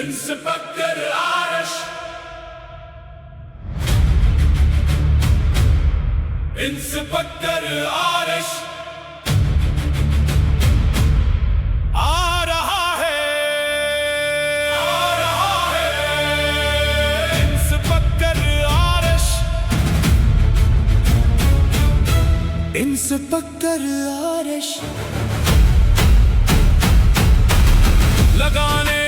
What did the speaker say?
Inspector आरश, inspector आरश आ रहा है, आ रहा है। इंस्पेक्टर आरश, इंस्पेक्टर आरश लगाने